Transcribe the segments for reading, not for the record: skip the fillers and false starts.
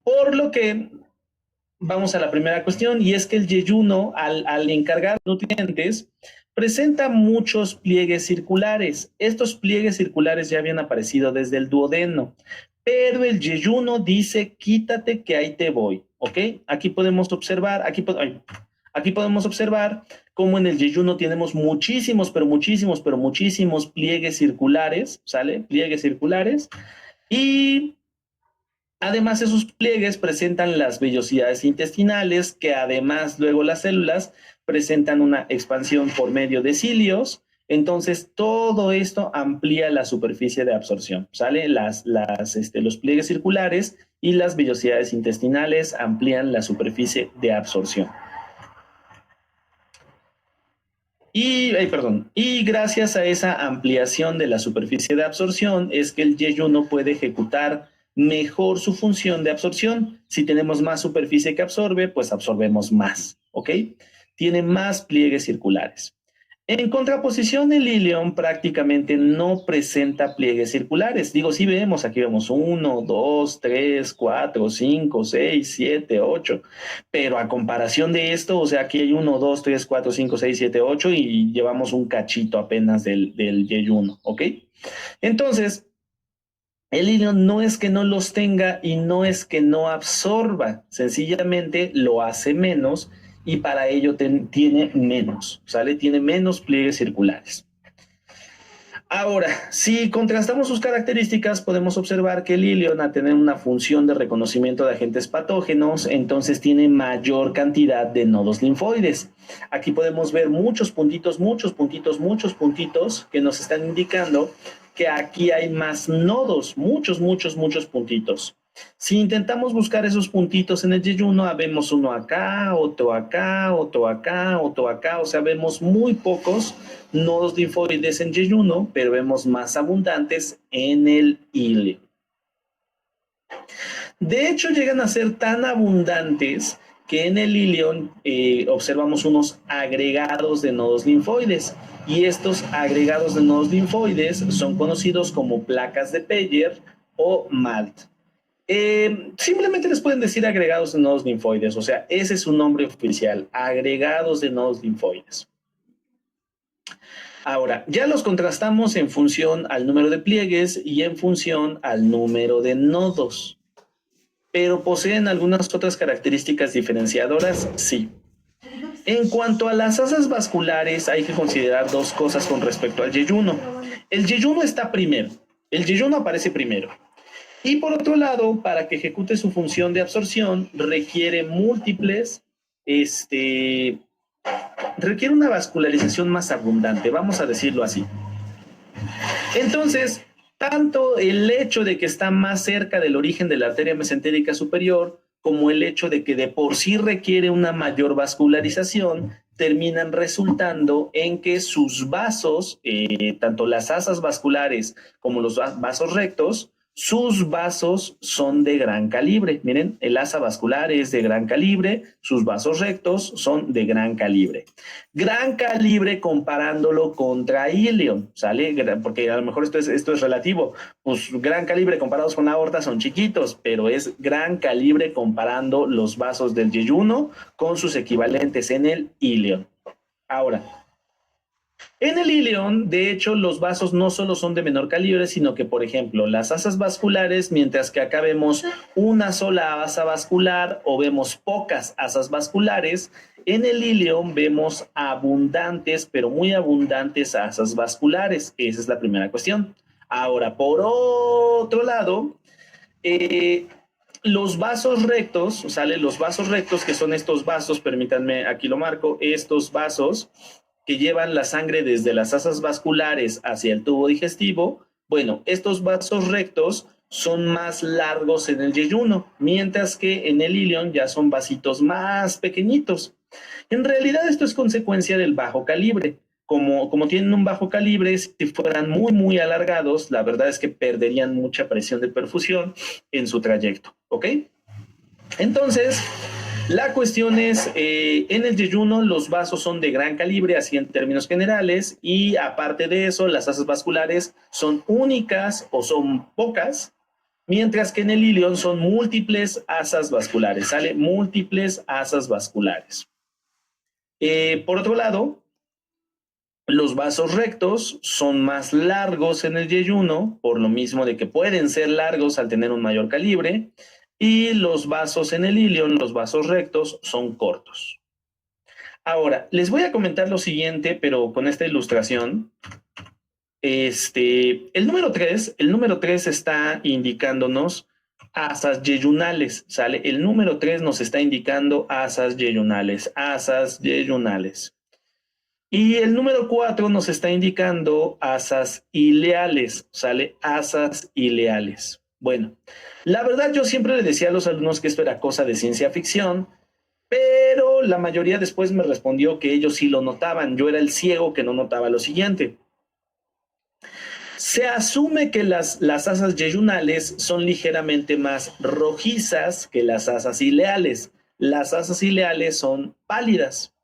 Por lo que vamos a la primera cuestión, y es que el yeyuno, al encargar nutrientes, presenta muchos pliegues circulares. Estos pliegues circulares ya habían aparecido desde el duodeno, pero el yeyuno dice, quítate que ahí te voy, ¿ok? Aquí podemos observar, aquí podemos observar cómo en el yeyuno tenemos muchísimos, pero muchísimos, pero muchísimos pliegues circulares, ¿sale? Pliegues circulares, y además, esos pliegues presentan las vellosidades intestinales, que además luego las células presentan una expansión por medio de cilios. Entonces, todo esto amplía la superficie de absorción, ¿sale? Los pliegues circulares y las vellosidades intestinales amplían la superficie de absorción. Y gracias a esa ampliación de la superficie de absorción es que el yeyuno puede ejecutar mejor su función de absorción. Si tenemos más superficie que absorbe, pues absorbemos más, ¿ok? Tiene más pliegues circulares. En contraposición, el ilion prácticamente no presenta pliegues circulares. Digo, sí vemos, aquí vemos 1, 2, 3, 4, 5, 6, 7, 8. Pero a comparación de esto, o sea, aquí hay 1, 2, 3, 4, 5, 6, 7, 8 y llevamos un cachito apenas del yeyuno, ¿ok? Entonces, el ilion no es que no los tenga y no es que no absorba, sencillamente lo hace menos y para ello tiene menos, ¿sale? Tiene menos pliegues circulares. Ahora, si contrastamos sus características, podemos observar que el ilion, al tener una función de reconocimiento de agentes patógenos, entonces tiene mayor cantidad de nodos linfoides. Aquí podemos ver muchos puntitos que nos están indicando que aquí hay más nodos, muchos puntitos. Si intentamos buscar esos puntitos en el yeyuno, vemos uno acá, otro acá, otro acá, otro acá, o sea, vemos muy pocos nodos linfoides en yeyuno, pero vemos más abundantes en el ilion. De hecho, llegan a ser tan abundantes que en el ilion observamos unos agregados de nodos linfoides, y estos agregados de nodos linfoides son conocidos como placas de Peyer o MALT. Simplemente les pueden decir agregados de nodos linfoides, o sea, ese es su nombre oficial, agregados de nodos linfoides. Ahora, ya los contrastamos en función al número de pliegues y en función al número de nodos, pero poseen algunas otras características diferenciadoras, sí. En cuanto a las asas vasculares, hay que considerar dos cosas con respecto al yeyuno. El yeyuno está primero, el yeyuno aparece primero. Y por otro lado, para que ejecute su función de absorción, requiere requiere una vascularización más abundante, vamos a decirlo así. Entonces, tanto el hecho de que está más cerca del origen de la arteria mesentérica superior, como el hecho de que de por sí requiere una mayor vascularización, terminan resultando en que sus vasos, tanto las asas vasculares como los vasos rectos, sus vasos son de gran calibre. Miren, el asa vascular es de gran calibre, sus vasos rectos son de gran calibre. Gran calibre comparándolo contra ilion, ¿sale? Porque a lo mejor esto es relativo. Pues gran calibre comparados con la aorta son chiquitos, pero es gran calibre comparando los vasos del yeyuno con sus equivalentes en el ilion. Ahora, en el ilion, de hecho, los vasos no solo son de menor calibre, sino que, por ejemplo, las asas vasculares, mientras que acá vemos una sola asa vascular o vemos pocas asas vasculares, en el ilion vemos abundantes, pero muy abundantes asas vasculares. Esa es la primera cuestión. Ahora, por otro lado, los vasos rectos, ¿sale? Los vasos rectos, que son estos vasos, permítanme, aquí lo marco, estos vasos que llevan la sangre desde las asas vasculares hacia el tubo digestivo, bueno, estos vasos rectos son más largos en el yeyuno, mientras que en el ilion ya son vasitos más pequeñitos. En realidad esto es consecuencia del bajo calibre. Como tienen un bajo calibre, si fueran muy alargados, la verdad es que perderían mucha presión de perfusión en su trayecto, ¿ok? Entonces, la cuestión es, en el yeyuno los vasos son de gran calibre, así en términos generales, y aparte de eso, las asas vasculares son únicas o son pocas, mientras que en el ilion son múltiples asas vasculares, ¿sale? Múltiples asas vasculares. Por otro lado, los vasos rectos son más largos en el yeyuno, por lo mismo de que pueden ser largos al tener un mayor calibre, y los vasos en el ilion, los vasos rectos, son cortos. Ahora, les voy a comentar lo siguiente, pero con esta ilustración. El número 3 está indicándonos asas yeyunales, ¿sale? El número 3 nos está indicando asas yeyunales, asas yeyunales. Y el número 4 nos está indicando asas ileales, ¿sale? Asas ileales. Bueno, la verdad yo siempre le decía a los alumnos que esto era cosa de ciencia ficción, pero la mayoría después me respondió que ellos sí lo notaban. Yo era el ciego que no notaba lo siguiente. Se asume que las asas yeyunales son ligeramente más rojizas que las asas ileales. Las asas ileales son pálidas.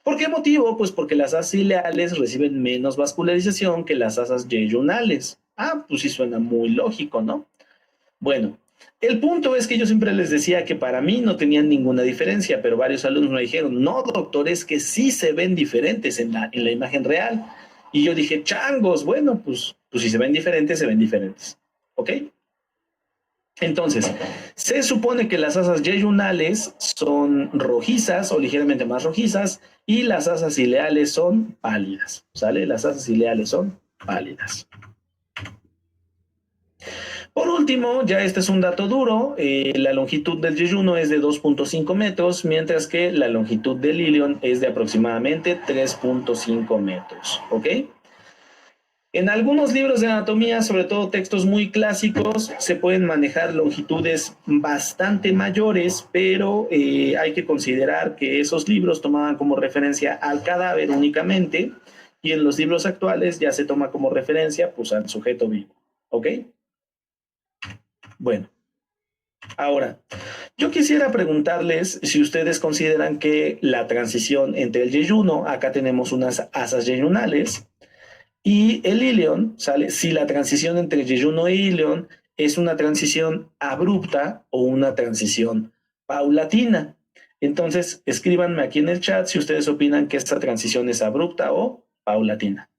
¿Por qué motivo? Pues porque las asas ileales reciben menos vascularización que las asas yeyunales. Ah, pues sí suena muy lógico, ¿no? Bueno, el punto es que yo siempre les decía que para mí no tenían ninguna diferencia, pero varios alumnos me dijeron, no, doctor, es que sí se ven diferentes en la imagen real. Y yo dije, changos, bueno, pues si se ven diferentes, se ven diferentes. ¿Ok? Entonces, se supone que las asas yeyunales son rojizas o ligeramente más rojizas y las asas ileales son pálidas, ¿sale? Las asas ileales son pálidas. Por último, ya este es un dato duro, la longitud del yeyuno es de 2.5 metros, mientras que la longitud del ilion es de aproximadamente 3.5 metros, ¿ok? En algunos libros de anatomía, sobre todo textos muy clásicos, se pueden manejar longitudes bastante mayores, pero hay que considerar que esos libros tomaban como referencia al cadáver únicamente, y en los libros actuales ya se toma como referencia pues, al sujeto vivo, ¿ok? Bueno, ahora, yo quisiera preguntarles si ustedes consideran que la transición entre el yeyuno, acá tenemos unas asas yeyunales, y el ilion, ¿sale? Si la transición entre yeyuno e ilion es una transición abrupta o una transición paulatina. Entonces, escríbanme aquí en el chat si ustedes opinan que esta transición es abrupta o paulatina.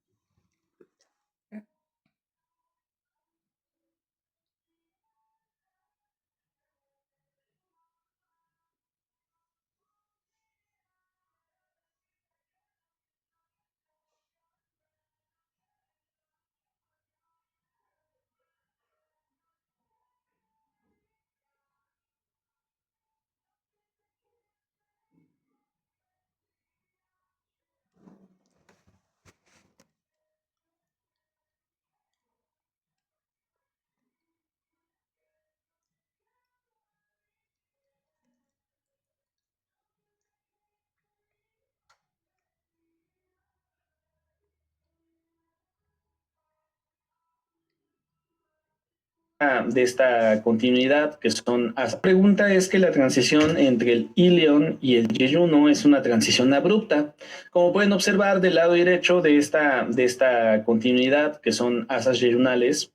De esta continuidad que son la pregunta es que la transición entre el ilion y el yeyuno es una transición abrupta. Como pueden observar del lado derecho de esta continuidad que son asas yeyunales,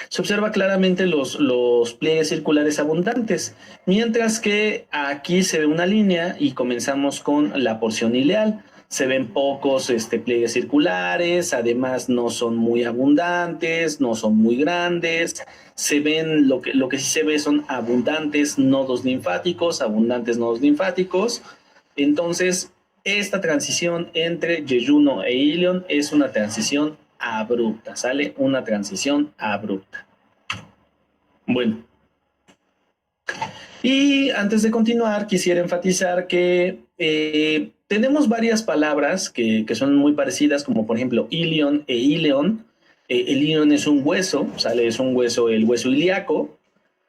se observa claramente los pliegues circulares abundantes, mientras que aquí se ve una línea y comenzamos con la porción ileal. Se ven pocos pliegues circulares, además no son muy abundantes, no son muy grandes. Se ven, lo que sí se ve son abundantes nodos linfáticos, Entonces, esta transición entre yeyuno e ilion es una transición abrupta, ¿sale? Una transición abrupta. Bueno. Y antes de continuar, quisiera enfatizar que tenemos varias palabras que son muy parecidas, como por ejemplo ilion e ileon. El ilion es un hueso, ¿sale? Es un hueso, el hueso ilíaco,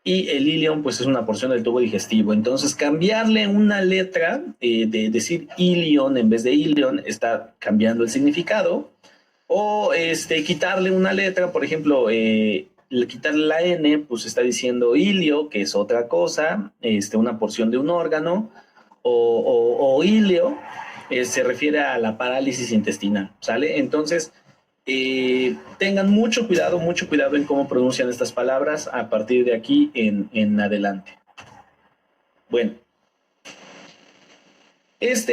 y el ilion pues es una porción del tubo digestivo. Entonces cambiarle una letra, de decir ilion en vez de ilion, está cambiando el significado. O quitarle una letra, por ejemplo, quitarle la N, pues está diciendo ilio, que es otra cosa, una porción de un órgano, o ilio, se refiere a la parálisis intestinal, ¿sale? Entonces, Tengan mucho cuidado en cómo pronuncian estas palabras a partir de aquí en adelante. Bueno,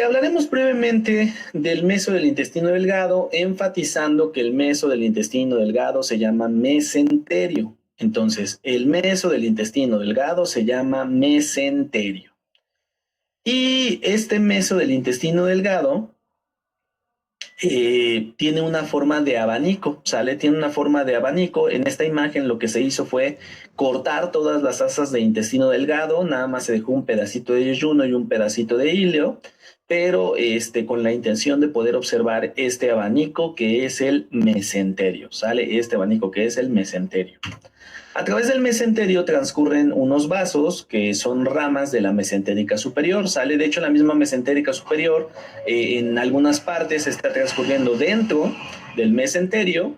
hablaremos brevemente del meso del intestino delgado, enfatizando que el meso del intestino delgado se llama mesenterio. Entonces, el meso del intestino delgado se llama mesenterio. Y este meso del intestino delgado tiene una forma de abanico, ¿sale? Tiene una forma de abanico. En esta imagen lo que se hizo fue cortar todas las asas de intestino delgado, nada más se dejó un pedacito de yeyuno y un pedacito de ileo, pero con la intención de poder observar este abanico que es el mesenterio, ¿sale? Este abanico que es el mesenterio. A través del mesenterio transcurren unos vasos que son ramas de la mesentérica superior, ¿sale? De hecho, la misma mesentérica superior en algunas partes está transcurriendo dentro del mesenterio,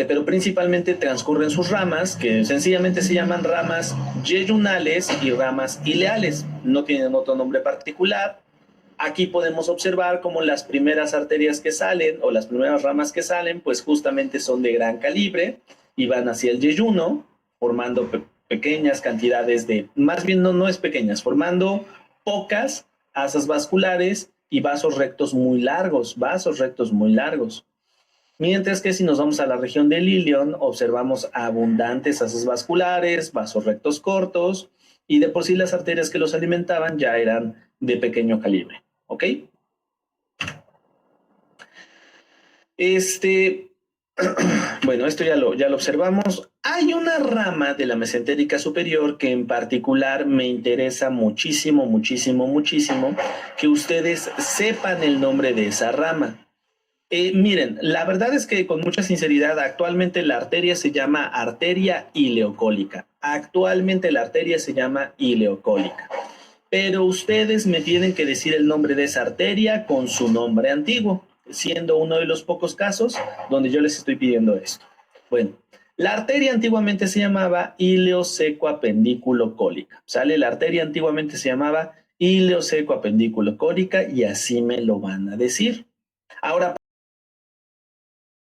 pero principalmente transcurren sus ramas, que sencillamente se llaman ramas yeyunales y ramas ileales. No tienen otro nombre particular. Aquí podemos observar cómo las primeras arterias que salen o las primeras ramas que salen, pues justamente son de gran calibre y van hacia el yeyuno, formando pequeñas cantidades más bien no es pequeñas, formando pocas asas vasculares y vasos rectos muy largos. Mientras que si nos vamos a la región del ilion, observamos abundantes asas vasculares, vasos rectos cortos, y de por sí las arterias que los alimentaban ya eran de pequeño calibre, ¿ok? Bueno, esto ya lo observamos. Hay una rama de la mesentérica superior que en particular me interesa muchísimo que ustedes sepan el nombre de esa rama. Miren, la verdad es que con mucha sinceridad, actualmente la arteria se llama arteria ileocólica. Pero ustedes me tienen que decir el nombre de esa arteria con su nombre antiguo, siendo uno de los pocos casos donde yo les estoy pidiendo esto. Bueno, la arteria antiguamente se llamaba ileosecoapendículo-cólica, ¿sale? La arteria antiguamente se llamaba ileosecoapendículo-cólica y así me lo van a decir. Ahora,